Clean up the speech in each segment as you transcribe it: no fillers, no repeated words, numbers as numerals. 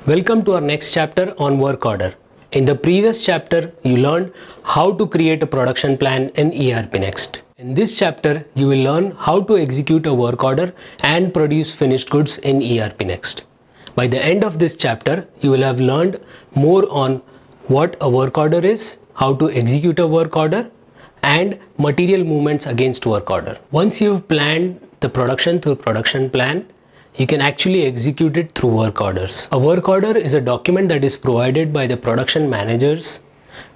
Welcome to our next chapter on work order. In the previous chapter, you learned how to create a production plan in ERP Next. In this chapter, you will learn how to execute a work order and produce finished goods in ERP Next. By the end of this chapter, you will have learned more on what a work order is, how to execute a work order, and material movements against work order. Once you've planned the production through production plan, you can actually execute it through work orders. A work order is a document that is provided by the production managers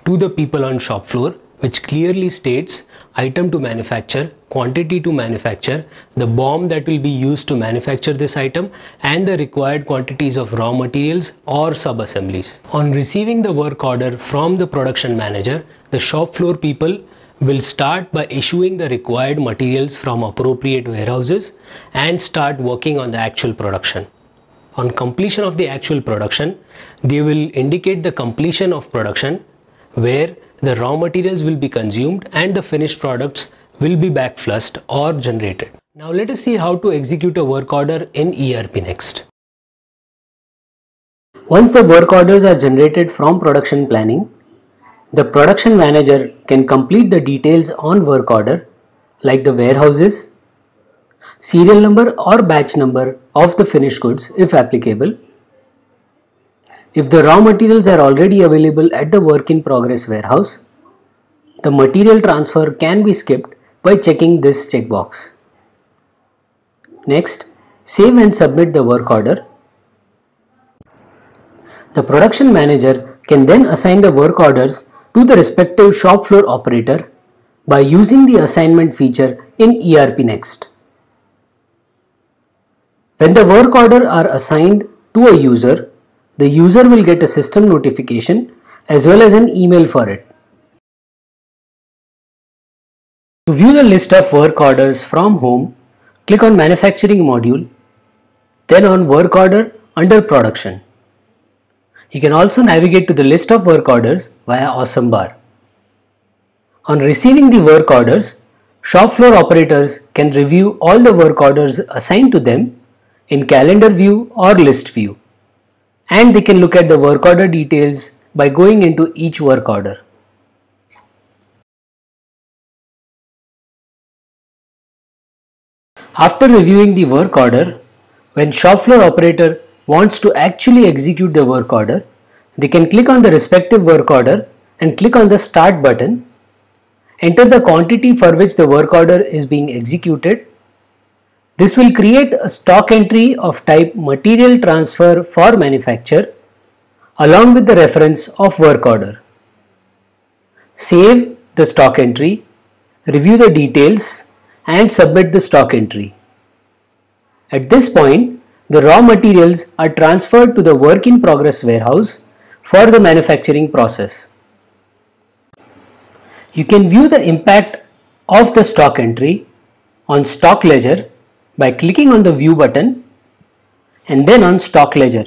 to the people on shop floor, which clearly states item to manufacture, quantity to manufacture, the BOM that will be used to manufacture this item, and the required quantities of raw materials or sub-assemblies. On receiving the work order from the production manager, the shop floor people will start by issuing the required materials from appropriate warehouses and start working on the actual production. On completion of the actual production, they will indicate the completion of production where the raw materials will be consumed and the finished products will be backflushed or generated. Now let us see how to execute a work order in ERP Next. Once the work orders are generated from production planning, the production manager can complete the details on work order like the warehouses, serial number or batch number of the finished goods if applicable. If the raw materials are already available at the work in progress warehouse, the material transfer can be skipped by checking this checkbox. Next, save and submit the work order. The production manager can then assign the work orders to the respective shop floor operator by using the assignment feature in ERP Next. When the work order are assigned to a user, the user will get a system notification as well as an email for it. To view the list of work orders from home, click on Manufacturing module, then on Work Order under Production. You can also navigate to the list of work orders via Awesome Bar. On receiving the work orders, shop floor operators can review all the work orders assigned to them in calendar view or list view, and they can look at the work order details by going into each work order. After reviewing the work order, when shop floor operator wants to actually execute the work order, they can click on the respective work order and click on the Start button, enter the quantity for which the work order is being executed. This will create a stock entry of type Material Transfer for Manufacture along with the reference of work order. Save the stock entry, review the details and submit the stock entry. At this point, the raw materials are transferred to the work in progress warehouse for the manufacturing process. You can view the impact of the stock entry on Stock Ledger by clicking on the View button and then on Stock Ledger.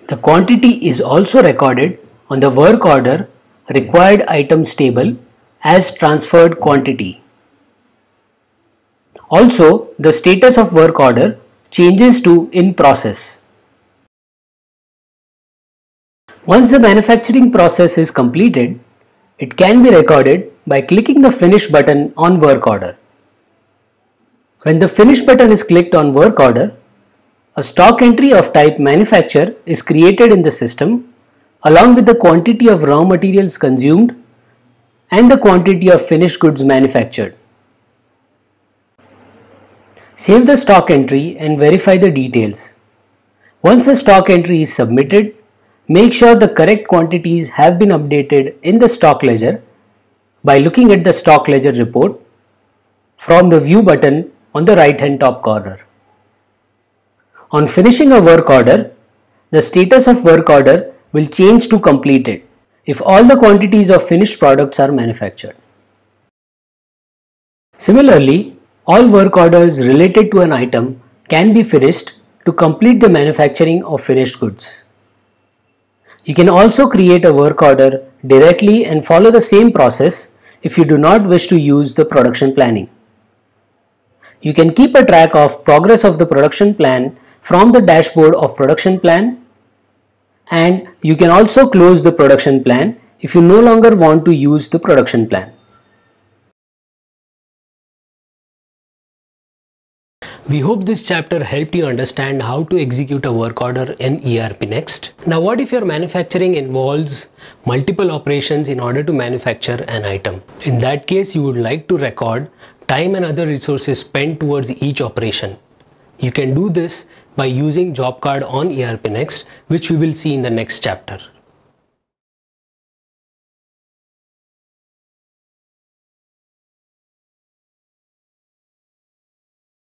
The quantity is also recorded on the work order required items table as transferred quantity. Also, the status of work order changes to In Process. Once the manufacturing process is completed, it can be recorded by clicking the Finish button on work order. When the Finish button is clicked on work order, a stock entry of type Manufacture is created in the system along with the quantity of raw materials consumed and the quantity of finished goods manufactured. Save the stock entry and verify the details. Once a stock entry is submitted, make sure the correct quantities have been updated in the stock ledger by looking at the stock ledger report from the View button on the right hand top corner. On finishing a work order, the status of work order will change to Completed if all the quantities of finished products are manufactured. Similarly, all work orders related to an item can be finished to complete the manufacturing of finished goods. You can also create a work order directly and follow the same process if you do not wish to use the production planning. You can keep a track of progress of the production plan from the dashboard of production plan, and you can also close the production plan if you no longer want to use the production plan. We hope this chapter helped you understand how to execute a work order in ERP Next. Now what if your manufacturing involves multiple operations in order to manufacture an item? In that case, you would like to record time and other resources spent towards each operation. You can do this by using job card on ERP Next, which we will see in the next chapter.